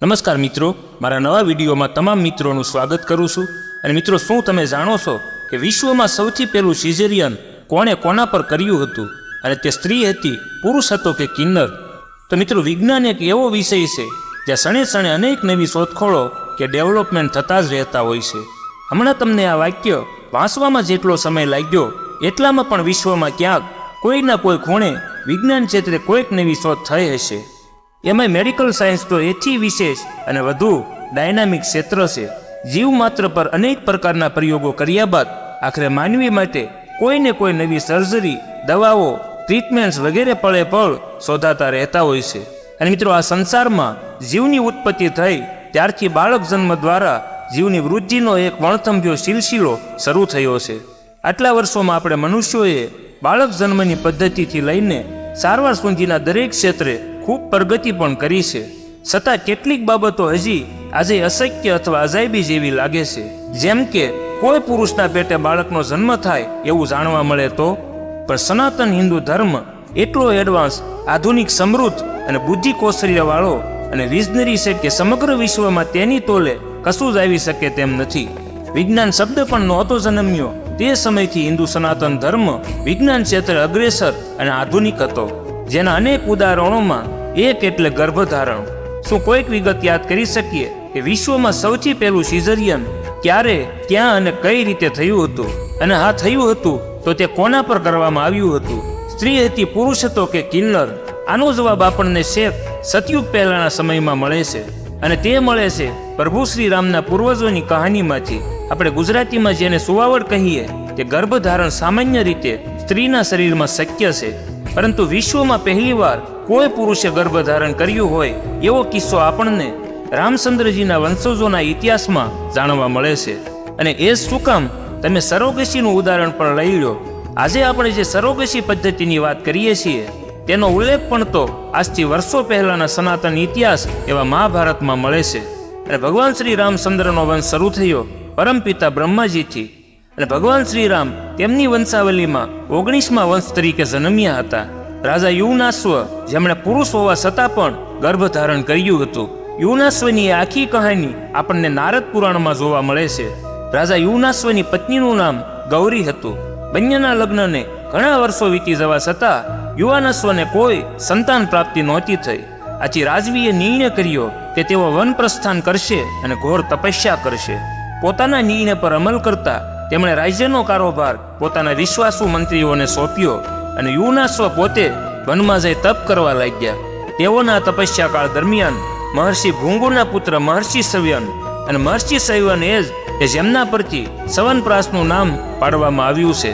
નમસ્કાર મિત્રો, મારા નવા વિડીયોમાં તમામ મિત્રોનું સ્વાગત કરું છું. અને મિત્રો, શું તમે જાણો છો કે વિશ્વમાં સૌથી પહેલું સિઝેરિયન કોણે કોના પર કર્યું હતું, અને તે સ્ત્રી હતી, પુરુષ હતો કે કિન્નર? તો મિત્રો, વિજ્ઞાન એક એવો વિષય છે જ્યાં સણે સણે અનેક નવી શોધખોળો કે ડેવલપમેન્ટ થતા જ રહેતા હોય છે. હમણાં તમને આ વાક્ય વાંચવામાં જેટલો સમય લાગ્યો એટલામાં પણ વિશ્વમાં ક્યાંક કોઈના કોઈ ખૂણે વિજ્ઞાન ક્ષેત્રે કોઈક નવી શોધ થઈ હશે. એમાંય મેડિકલ સાયન્સ તો એથી વિશેષ અને વધુ ડાયનામિક ક્ષેત્ર છે. જીવ માત્ર પર અનેક પ્રકારના પ્રયોગો કર્યા બાદ આખરે માનવી માટે કોઈને કોઈ નવી સર્જરી, દવાઓ, ટ્રીટમેન્ટ્સ વગેરે પળે પળ શોધાતા રહેતા હોય છે. અને મિત્રો, આ સંસારમાં જીવની ઉત્પત્તિ થઈ ત્યારથી બાળક જન્મ દ્વારા જીવની વૃદ્ધિનો એક વણથંભ્યો સિલસિલો શરૂ થયો છે. આટલા વર્ષોમાં આપણે મનુષ્યોએ બાળક જન્મની પદ્ધતિથી લઈને સારવાર સુધીના દરેક ક્ષેત્રે ખૂબ પ્રગતિ પણ કરી છે. છતાં કેટલીક બાબતો હજી આજે અશક્ય અથવા અજાયબી જેવી લાગે છે. જેમ કે કોઈ પુરુષના પેટે બાળકનો જન્મ થાય એવું જાણવા મળે તો. પણ સનાતન હિન્દુ ધર્મ એટલો એડવાન્સ, આધુનિક, સમૃદ્ધ અને બુદ્ધિ કૌશલ્યવાળો અને વિઝનરી છે કે સમગ્ર વિશ્વમાં તેની તોલે કશું જ આવી શકે તેમ નથી. વિજ્ઞાન શબ્દ પણ નહોતો જન્મ્યો તે સમયથી હિન્દુ સનાતન ધર્મ વિજ્ઞાન ક્ષેત્રે અગ્રેસર અને આધુનિક હતો. જેના અનેક ઉદાહરણોમાં એક એટલે ગર્ભધારણ. શું કોઈક વિગત યાદ કરી શકીએ કે વિશ્વમાં સૌથી પહેલું સિઝેરિયન ક્યારે, ક્યાં અને કઈ રીતે થયું હતું? અને હા, થયું હતું તો તે કોના પર કરવામાં આવ્યું હતું? સ્ત્રી હતી, પુરુષ હતો કે કિન્નર? આનો જવાબ આપણને શેખ સતયુગ પહેલાના સમયમાં મળે છે. અને તે મળે છે પ્રભુ શ્રી રામના પૂર્વજોની કહાનીમાંથી. આપણે ગુજરાતીમાં જેને સુવાવડ કહીએ તે ગર્ભધારણ સામાન્ય રીતે સ્ત્રીના શરીરમાં શક્ય છે. પરંતુ વિશ્વમાં પહેલીવાર કોઈ પુરુષે ગર્ભધારણ કર્યું હોય એવો કિસ્સો આપણને રામચંદ્રજીના વંશજોના ઇતિહાસમાં જાણવા મળે છે. અને એ શું કામ? તમે સરોગસીનું ઉદાહરણ પણ લઈ લો. આજે આપણે જે સરોગસી પદ્ધતિની વાત કરીએ છીએ તેનો ઉલ્લેખ પણ તો આજથી વર્ષો પહેલાના સનાતન ઇતિહાસ એવા મહાભારતમાં મળે છે. અને ભગવાન શ્રી રામચંદ્રનો વંશ શરૂ થયો પરમપિતા બ્રહ્માજીથી. અને ભગવાન શ્રી રામ તેમની વંશાવલીમાં 19મા વંશ તરીકે જન્મ્યા હતા. રાજા યુવનાશ્વ, જેમણે પુરુષ હોવા છતાં પણ ગર્ભધારણ કર્યું હતું. યુવનાશ્વની આખી કહાની આપણને નારદ પુરાણમાં જોવા મળે છે. રાજા યુવનાશ્વની પત્નીનું નામ ગૌરી હતું. બંનેના લગ્નને ઘણા વર્ષો વીતી જવા છતાં યુવાનશ્વને કોઈ સંતાન પ્રાપ્તિ નહોતી થઈ. આથી રાજવીએ નિર્ણય કર્યો કે તેઓ વન પ્રસ્થાન કરશે અને ઘોર તપસ્યા કરશે. પોતાના નિર્ણય પર અમલ કરતા તેમણે રાજ્યનો કારોબાર પોતાના વિશ્વાસુ મંત્રીઓને સોંપ્યો. અને યુવનાશ્વ પોતે વનમાં જઈ તપ કરવા લાગ્યા. તેઓના તપસ્યા કાળ દરમિયાન મહર્ષિ ભૃંગુના પુત્ર મહર્ષિ સવ્યન અને મહર્ષિ સવ્યન એ જ કે જેમના પરથી સવનપ્રાસનું નામ પાડવામાં આવ્યું છે.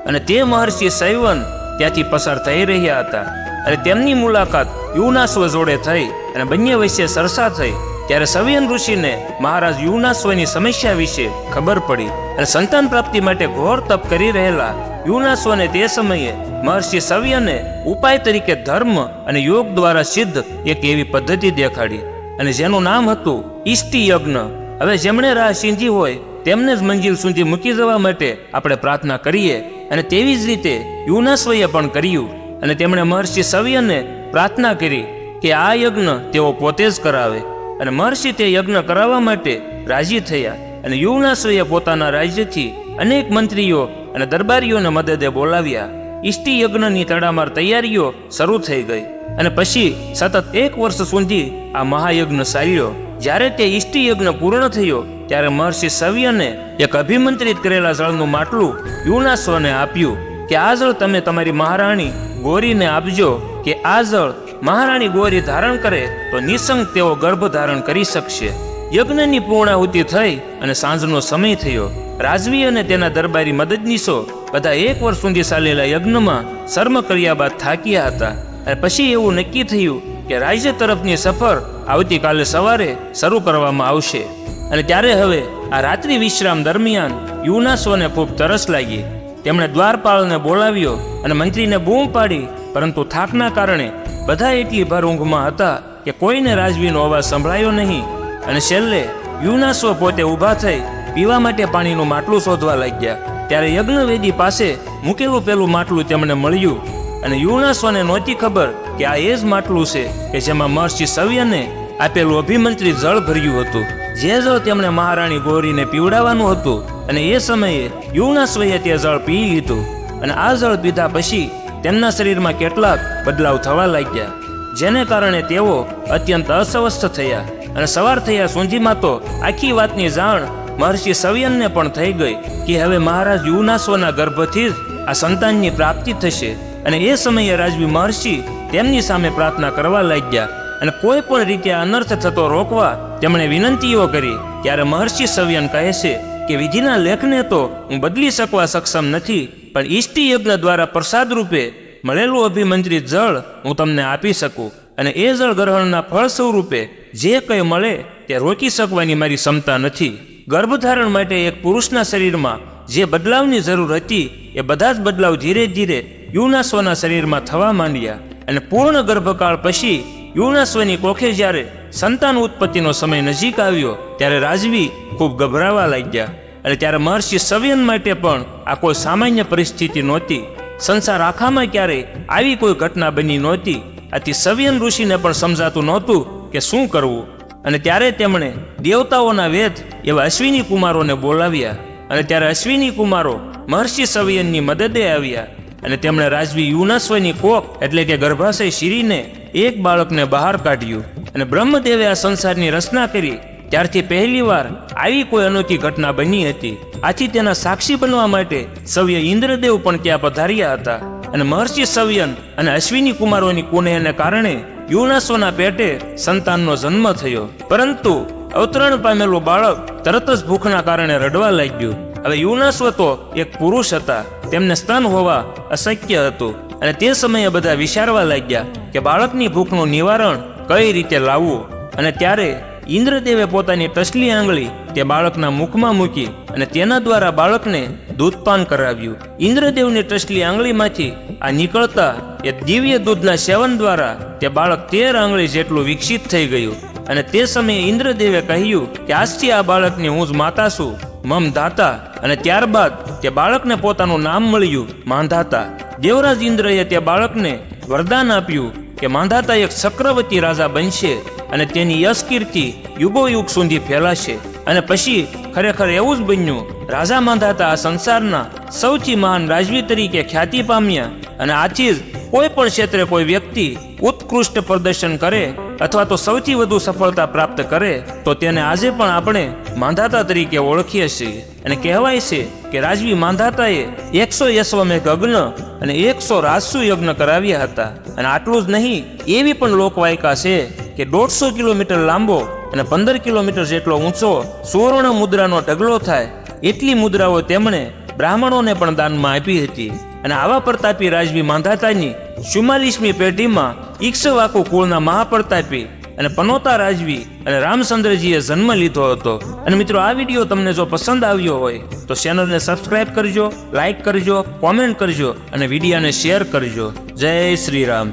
અને તે મહર્ષિ સવ્યન ત્યાંથી પસાર થઈ રહ્યા હતા. અને તેમની મુલાકાત યુવનાશ્વ જોડે થઈ અને બંને વચ્ચે ચર્ચા થઈ. ત્યારે સવ્યન ઋષિને મહારાજ યુવનાશ્વની સમસ્યા વિશે ખબર પડી. અને સંતાન પ્રાપ્તિ માટે ઘોર તપ કરી રહેલા યુવનાશ્વને તે સમયે મહર્ષિ સવ્યને ઉપાય તરીકે ધર્મ અને યોગ દ્વારા સિદ્ધ એક એવી પદ્ધતિ દેખાડી, અને જેનું નામ હતું ઇષ્ટિ યજ્ઞ. હવે જેમણે રાહ સીંધી હોય તેમને જ મંજિલ સુધી મૂકી જવા માટે આપણે પ્રાર્થના કરીએ. અને તેવી જ રીતે યુવનાશ્વએ પણ કર્યું. અને તેમણે મહર્ષિ સવ્યને પ્રાર્થના કરી કે આ યજ્ઞ તેઓ પોતે જ કરાવે. અને મહર્ષિ તે યજ્ઞ કરાવવા માટે રાજી થયા. અને યુવનાશ્વએ પોતાના રાજ્યથી અનેક મંત્રીઓ અને દરબારીઓને મદદે બોલાવ્યા. ઇષ્ટિ યજ્ઞની તડામાર તૈયારીઓ શરૂ થઈ ગઈ. અને પછી સતત 1 વર્ષ સુધી આ મહાયજ્ઞ ચાલ્યો. જ્યારે તે ઇષ્ટિ યજ્ઞ પૂર્ણ થયો ત્યારે મહર્ષિ સવ્યને એક અભિમંત્રિત કરેલા જળનું માટલું યુવનાશ્વને આપ્યું કે આ જળ તમે તમારી મહારાણી ગૌરીને આપજો, કે આ જળ મહારાણી ગૌરી ધારણ કરે તો નિસંગ તેઓ ગર્ભ ધારણ કરી શકશે. યજ્ઞની પૂર્ણાહુતિ થઈ અને સાંજનો સમય થયો. રાજવી અને તેના દરબારી મદદનીશો બધા 1 વર્ષ સુધી ચાલેલા યજ્ઞમાં શર્મ કર્યા બાદ થાક્યા હતા. અને પછી એવું નક્કી થયું કે રાજ્ય તરફની સફર આવતીકાલે સવારે શરૂ કરવામાં આવશે. અને ત્યારે હવે આ રાત્રિ વિશ્રામ દરમિયાન યુવનાશ્વને ખૂબ તરસ લાગી. તેમણે દ્વારપાળને બોલાવ્યો અને મંત્રીને બૂમ પાડી, પરંતુ થાકના કારણે બધા એટલી ભર ઊંઘમાં હતા કે કોઈને રાજવીનો અવાજ સંભળાયો નહીં. અને છેલ્લે યુવનાશ્વ પોતે ઊભા થઈ પીવા માટે પાણીનું માટલું શોધવા લાગ્યા. ત્યારે યજ્ઞવેદી પાસે મૂકેલું પેલું માટલું તેમને મળ્યું. અને યુવનાશ્વને નહોતી ખબર કે આ એ જ માટલું છે કે જેમાં મહર્ષિ સવ્યને આપેલું અભિમંત્રી જળ ભર્યું હતું, જે જળ તેમણે મહારાણી ગૌરીને પીવડાવવાનું હતું, અને એ સમયે યુવનાશ્વએ તે જળ પી લીધું. અને આ જળ પીધા પછી તેમના શરીરમાં કેટલાક બદલાવ થવા લાગ્યા, જેને કારણે તેઓ અત્યંત અસ્વસ્થ થયા. અને સવાર થયા સુધીમાં તો આખી વાતની જાણ મહર્ષિ સવ્યનને પણ થઈ ગઈ કે હવે મહારાજ યુવનાશ્વના ગર્ભથી જ આ સંતાનની પ્રાપ્તિ થશે. અને એ સમયે રાજવી મહર્ષિ તેમની સામે પ્રાર્થના કરવા લાગ્યા, અને કોઈ પણ રીતે અનર્થ થતો રોકવા તેમણે વિનંતીઓ કરી. ત્યારે મહર્ષિ સવ્યન કહે છે કે વિધિના લેખને તો હું બદલી શકવા સક્ષમ નથી, પણ ઈષ્ટી યજ્ઞ દ્વારા પ્રસાદ રૂપે મળેલું અભિમંત્રિત જળ હું તમને આપી શકું, અને એ જળ ગ્રહણના ફળ સ્વરૂપે જે કંઈ મળે તે રોકી શકવાની મારી ક્ષમતા નથી. ગર્ભધારણ માટે એક પુરુષના શરીરમાં જે બદલાવની જરૂર હતી એ બધા જ બદલાવ ધીરે ધીરે યુવનાશ્વના શરીરમાં થવા માંડ્યા. અને પૂર્ણ ગર્ભકાળ પછી યુવનાશ્વની કોખે જ્યારે સંતાન ઉત્પત્તિનો સમય નજીક આવ્યો ત્યારે રાજવી ખૂબ ગભરાવા લાગ્યા. અને ત્યારે મહર્ષિ સવ્યન માટે પણ આ કોઈ સામાન્ય પરિસ્થિતિ નહોતી. સંસાર આખામાં ક્યારેય આવી કોઈ ઘટના બની નહોતી. આથી સવ્યન ઋષિને પણ સમજાતું નહોતું કે શું કરવું. અને ત્યારે તેમણે દેવતાઓના વેદ એવા અશ્વિની કુમારોને બોલાવ્યા. અને ત્યારે અશ્વિની કુમારો મહર્ષિ સવ્યનની મદદે આવ્યા, અને તેમણે રાજવી યુવનાશ્વની કોખ એટલે કે ગર્ભાશય શીરીને એક બાળકને બહાર કાઢ્યું. અને બ્રહ્મદેવે આ સંસારની રચના કરી ત્યારથી પહેલીવાર આવી કોઈ અનોખી ઘટના બની હતી. આથી તેના સાક્ષી બનવા માટે સવ્ય ઇન્દ્રદેવ પણ ત્યાં પધાર્યા હતા. અને મહર્ષિ સવ્યન અને અશ્વિની કુમારોની કુનેહને કારણે યુવનાશ્વના પેટે સંતાનનો જન્મ થયો. પરંતુ અવતરણ પામેલું બાળક તરત જ ભૂખના કારણે રડવા લાગ્યું. હવે યુવનાશ્વ તો એક પુરુષ હતા, તેમને સ્તન હોવા અશક્ય હતું. અને તે સમયે બધા વિચારવા લાગ્યા કે બાળકની ભૂખનું નિવારણ કઈ રીતે લાવવું. અને ત્યારે ઇન્દ્રદેવે પોતાની ટસલી આંગળી તે બાળકના મુખમાં મૂકી અને તેના દ્વારા બાળકને દૂધપાન કરાવ્યું. ઇન્દ્રદેવની ટસલી આંગળીમાંથી આ નીકળતા એ દિવ્ય દૂધના સેવન દ્વારા તે બાળક 13 આંગળી જેટલું વિકસિત થઈ ગયું. અને તે સમયે ઇન્દ્રદેવે કહ્યું કે આજથી આ બાળકની હું જ માતા છું, મમ ધાતા. અને ત્યારબાદ તે બાળકને પોતાનું નામ મળ્યું માંધાતા. દેવરાજ ઇન્દ્રએ તે બાળકને વરદાન આપ્યું કે માંધાતા એક ચક્રવર્તી રાજા બનશે અને તેની યશ કીર્તિ યુગોયુગ સુધી ફેલાશે. અને પછી ખરેખર એવું જ બન્યું. રાજા માંધાતા આ સંસારના સૌથી મહાન રાજવી તરીકે ખ્યાતિ પામ્યા. અને આથી જ કોઈ પણ ક્ષેત્રે કોઈ વ્યક્તિ ઉત્કૃષ્ટ પ્રદર્શન કરે અથવા તો સૌથી વધુ સફળતા પ્રાપ્ત કરે તો તેને આજે પણ આપણે માંધાતા તરીકે ઓળખીએ છીએ. અને કહેવાય છે કે રાજવી માંધાતાએ 100 યશ્વમેઘ યજ્ઞ અને 100 રાજસુ યજ્ઞ કરાવ્યા હતા. અને આટલું જ નહીં, એવી પણ લોકવાયકા છે કે 150 કિલોમીટર લાંબો અને 15 કિલોમીટર જેટલો ઊંચો સુવર્ણ મુદ્રાનો ઢગલો થાય એટલી મુદ્રાઓ તેમણે બ્રાહ્મણોને પણ દાનમાં આપી હતી. અને આવા પ્રતાપી રાજવી માંધાતાની 44મી પેઢીમાં ઈક્ષ્વાકુ કુળના મહાપ્રતાપી અને પનોતા રાજવી અને રામચંદ્રજીએ જન્મ લીધો હતો. અને મિત્રો, આ વિડીયો તમને જો પસંદ આવ્યો હોય તો ચેનલને સબસ્ક્રાઇબ કરજો, લાઈક કરજો, કોમેન્ટ કરજો અને વિડીયોને શેર કરજો. જય શ્રી રામ.